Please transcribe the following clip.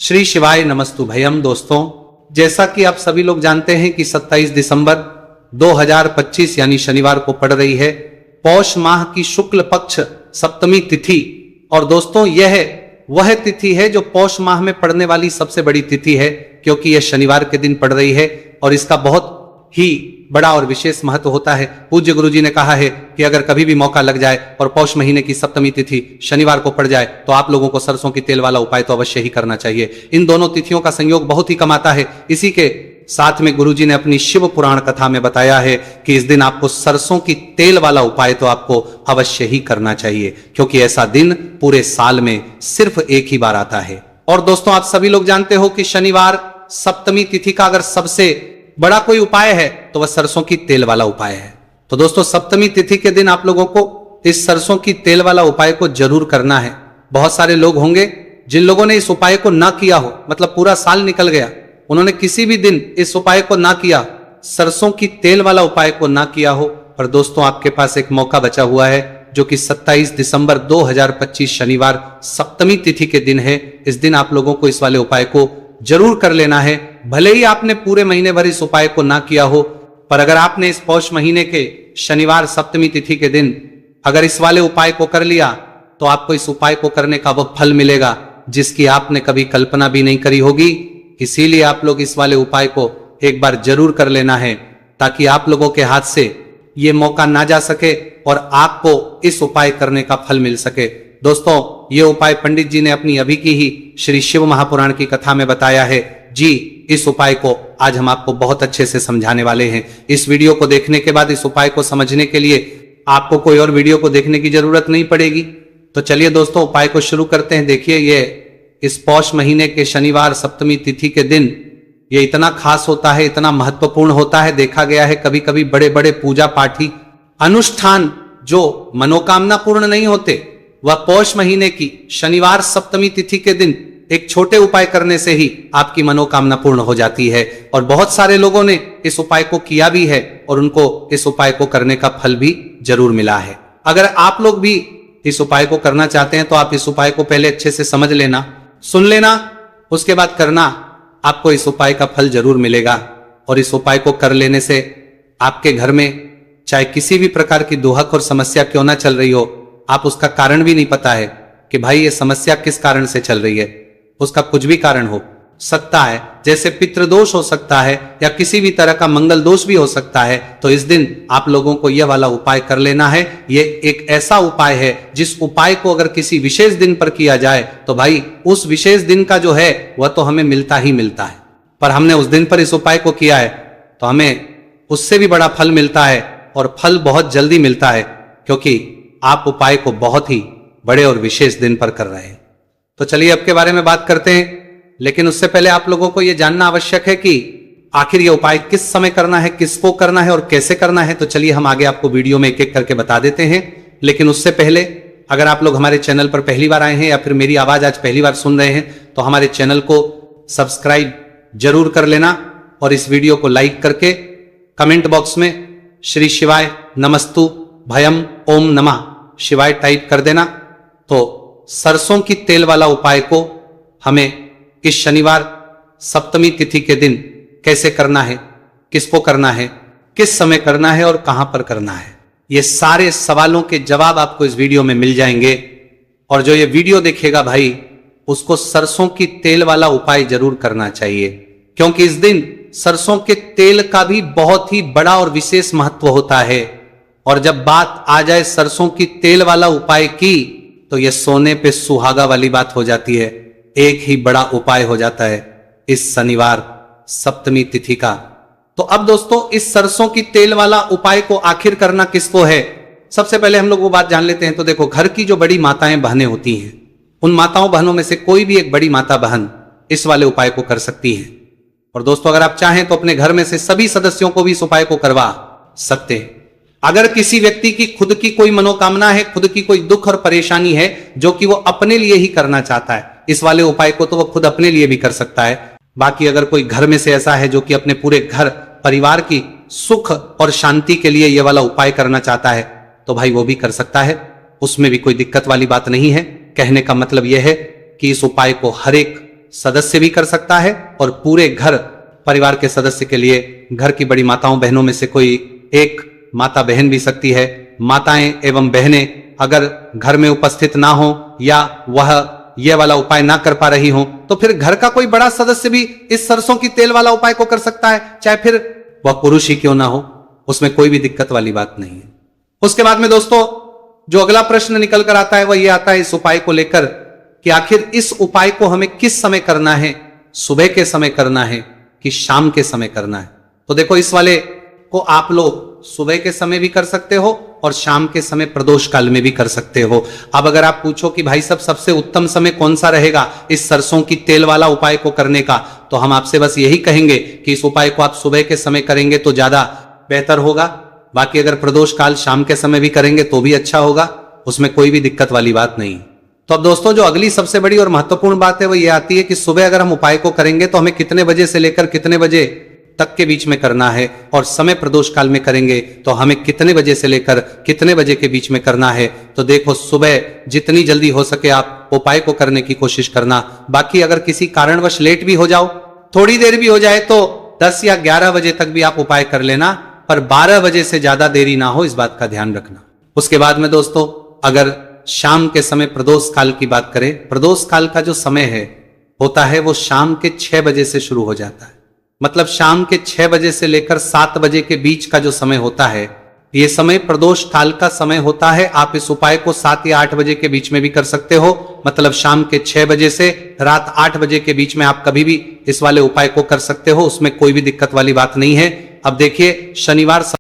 श्री शिवाय नमस्तु भयम। दोस्तों, जैसा कि आप सभी लोग जानते हैं कि 27 दिसंबर 2025 यानी शनिवार को पड़ रही है पौष माह की शुक्ल पक्ष सप्तमी तिथि। और दोस्तों, यह वह तिथि है जो पौष माह में पड़ने वाली सबसे बड़ी तिथि है, क्योंकि यह शनिवार के दिन पड़ रही है और इसका बहुत ही बड़ा और विशेष महत्व होता है। पूज्य गुरुजी ने कहा है कि अगर कभी भी मौका लग जाए और पौष महीने की सप्तमी तिथि शनिवार को पड़ जाए तो आप लोगों को सरसों की तेल वाला उपाय तो अवश्य ही करना चाहिए। इन दोनों तिथियों का संयोग बहुत ही कम आता है। इसी के साथ में गुरुजी ने अपनी शिव पुराण कथा में बताया है कि इस दिन आपको सरसों की तेल वाला उपाय तो आपको अवश्य ही करना चाहिए, क्योंकि ऐसा दिन पूरे साल में सिर्फ एक ही बार आता है। और दोस्तों, आप सभी लोग जानते हो कि शनिवार सप्तमी तिथि का अगर सबसे बड़ा कोई उपाय है तो वह सरसों की तेल वाला उपाय है। तो दोस्तों, सप्तमी तिथि के दिन आप लोगों को इस सरसों की तेल वाला उपाय को जरूर करना है। बहुत सारे लोग होंगे जिन लोगों ने इस उपाय को ना किया हो, मतलब पूरा साल निकल गया, उन्होंने किसी भी दिन इस उपाय को ना किया, सरसों की तेल वाला उपाय को ना किया हो। पर दोस्तों, आपके पास एक मौका बचा हुआ है जो कि 27 दिसंबर 2025 शनिवार सप्तमी तिथि के दिन है। इस दिन आप लोगों को इस वाले उपाय को जरूर कर लेना है। भले ही आपने पूरे महीने भर इस उपाय को ना किया हो, पर अगर आपने इस पौष महीने के शनिवार सप्तमी तिथि के दिन अगर इस वाले उपाय को कर लिया तो आपको इस उपाय को करने का वह फल मिलेगा जिसकी आपने कभी कल्पना भी नहीं करी होगी। इसीलिए आप लोग इस वाले उपाय को एक बार जरूर कर लेना है, ताकि आप लोगों के हाथ से ये मौका ना जा सके और आपको इस उपाय करने का फल मिल सके। दोस्तों, ये उपाय पंडित जी ने अपनी अभी की ही श्री शिव महापुराण की कथा में बताया है जी। इस उपाय को आज हम आपको बहुत अच्छे से समझाने वाले हैं। इस वीडियो को देखने के बाद इस उपाय को समझने के लिए आपको कोई और वीडियो को देखने की जरूरत नहीं पड़ेगी। तो चलिए दोस्तों, उपाय को शुरू करते हैं। देखिए, ये इस पौष महीने के शनिवार सप्तमी तिथि के दिन ये इतना खास होता है, इतना महत्वपूर्ण होता है। देखा गया है कभी कभी बड़े बड़े पूजा पाठी अनुष्ठान जो मनोकामना पूर्ण नहीं होते, वह पौष महीने की शनिवार सप्तमी तिथि के दिन एक छोटे उपाय करने से ही आपकी मनोकामना पूर्ण हो जाती है। और बहुत सारे लोगों ने इस उपाय को किया भी है और उनको इस उपाय को करने का फल भी जरूर मिला है। अगर आप लोग भी इस उपाय को करना चाहते हैं तो आप इस उपाय को पहले अच्छे से समझ लेना, सुन लेना, उसके बाद करना। आपको इस उपाय का फल जरूर मिलेगा। और इस उपाय को कर लेने से आपके घर में चाहे किसी भी प्रकार की दुहक और समस्या क्यों ना चल रही हो, आप उसका कारण भी नहीं पता है कि भाई ये समस्या किस कारण से चल रही है, उसका कुछ भी कारण हो सकता है, जैसे पितृदोष हो सकता है या किसी भी तरह का मंगल दोष भी हो सकता है। तो इस दिन आप लोगों को यह वाला उपाय कर लेना है। ये एक ऐसा उपाय है जिस उपाय को अगर किसी विशेष दिन पर किया जाए तो भाई उस विशेष दिन का जो है वह तो हमें मिलता ही मिलता है। पर हमने उस दिन पर इस उपाय को किया है तो हमें उससे भी बड़ा फल मिलता है, और फल बहुत जल्दी मिलता है, क्योंकि आप उपाय को बहुत ही बड़े और विशेष दिन पर कर रहे हैं। तो चलिए अब के बारे में बात करते हैं, लेकिन उससे पहले आप लोगों को यह जानना आवश्यक है कि आखिर यह उपाय किस समय करना है, किसको करना है और कैसे करना है। तो चलिए हम आगे आपको वीडियो में एक एक करके बता देते हैं। लेकिन उससे पहले अगर आप लोग हमारे चैनल पर पहली बार आए हैं या फिर मेरी आवाज आज पहली बार सुन रहे हैं तो हमारे चैनल को सब्सक्राइब जरूर कर लेना और इस वीडियो को लाइक करके कमेंट बॉक्स में श्री शिवाय नमस्तु भयम ओम नमः शिवाय टाइप कर देना। तो सरसों की तेल वाला उपाय को हमें इस शनिवार सप्तमी तिथि के दिन कैसे करना है, किसको करना है, किस समय करना है और कहां पर करना है, ये सारे सवालों के जवाब आपको इस वीडियो में मिल जाएंगे। और जो ये वीडियो देखेगा भाई, उसको सरसों की तेल वाला उपाय जरूर करना चाहिए, क्योंकि इस दिन सरसों के तेल का भी बहुत ही बड़ा और विशेष महत्व होता है। और जब बात आ जाए सरसों की तेल वाला उपाय की तो यह सोने पे सुहागा वाली बात हो जाती है। एक ही बड़ा उपाय हो जाता है इस शनिवार सप्तमी तिथि का। तो अब दोस्तों, इस सरसों की तेल वाला उपाय को आखिर करना किसको है, सबसे पहले हम लोग वो बात जान लेते हैं। तो देखो, घर की जो बड़ी माताएं बहनें होती हैं, उन माताओं बहनों में से कोई भी एक बड़ी माता बहन इस वाले उपाय को कर सकती है। और दोस्तों, अगर आप चाहें तो अपने घर में से सभी सदस्यों को भी इस उपाय को करवा सकते हैं। अगर किसी व्यक्ति की खुद की कोई मनोकामना है, खुद की कोई दुख और परेशानी है जो कि वो अपने लिए ही करना चाहता है, इस वाले उपाय को तो वो खुद अपने लिए भी कर सकता है। बाकी अगर कोई घर में से ऐसा है जो कि अपने पूरे घर परिवार की सुख और शांति के लिए ये वाला उपाय करना चाहता है तो भाई वो भी कर सकता है, उसमें भी कोई दिक्कत वाली बात नहीं है। कहने का मतलब यह है कि इस उपाय को हर एक सदस्य भी कर सकता है और पूरे घर परिवार के सदस्य के लिए घर की बड़ी माताओं बहनों में से कोई एक माता बहन भी सकती है। माताएं एवं बहनें अगर घर में उपस्थित ना हो या वह यह वाला उपाय ना कर पा रही हो तो फिर घर का कोई बड़ा सदस्य भी इस सरसों की तेल वाला उपाय को कर सकता है, चाहे फिर वह पुरुष ही क्यों ना हो, उसमें कोई भी दिक्कत वाली बात नहीं है। उसके बाद में दोस्तों जो अगला प्रश्न निकल कर आता है वह यह आता है इस उपाय को लेकर कि आखिर इस उपाय को हमें किस समय करना है, सुबह के समय करना है कि शाम के समय करना है। तो देखो इस वाले को आप लोग सुबह के समय भी कर सकते हो और शाम के समय प्रदोष काल में भी कर सकते हो। अब अगर आप पूछो कि भाई साहब सबसे उत्तम समय कौन सा रहेगा इस सरसों की तेल वाला उपाय को करने का, तो हम आपसे बस यही कहेंगे कि इस उपाय को आप सुबह के समय करेंगे तो ज्यादा बेहतर होगा। बाकी अगर प्रदोष काल शाम के समय भी करेंगे तो भी अच्छा होगा, उसमें कोई भी दिक्कत वाली बात नहीं। तो अब दोस्तों जो अगली सबसे बड़ी और महत्वपूर्ण बात है वो ये आती है कि सुबह अगर हम उपाय को करेंगे तो हमें कितने बजे से लेकर कितने बजे तक के बीच में करना है, और समय प्रदोष काल में करेंगे तो हमें कितने बजे से लेकर कितने बजे के बीच में करना है। तो देखो सुबह जितनी जल्दी हो सके आप उपाय को करने की कोशिश करना। बाकी अगर किसी कारणवश लेट भी हो जाओ, थोड़ी देर भी हो जाए तो 10 या 11 बजे तक भी आप उपाय कर लेना, पर 12 बजे से ज्यादा देरी ना हो, इस बात का ध्यान रखना। उसके बाद में दोस्तों अगर शाम के समय प्रदोष काल की बात करें, प्रदोष काल का जो समय है होता है वो शाम के 6 बजे से शुरू हो जाता है। मतलब शाम के 6 बजे से लेकर 7 बजे के बीच का जो समय होता है ये समय प्रदोष काल का समय होता है। आप इस उपाय को 7 या 8 बजे के बीच में भी कर सकते हो। मतलब शाम के 6 बजे से रात 8 बजे के बीच में आप कभी भी इस वाले उपाय को कर सकते हो, उसमें कोई भी दिक्कत वाली बात नहीं है। अब देखिए शनिवार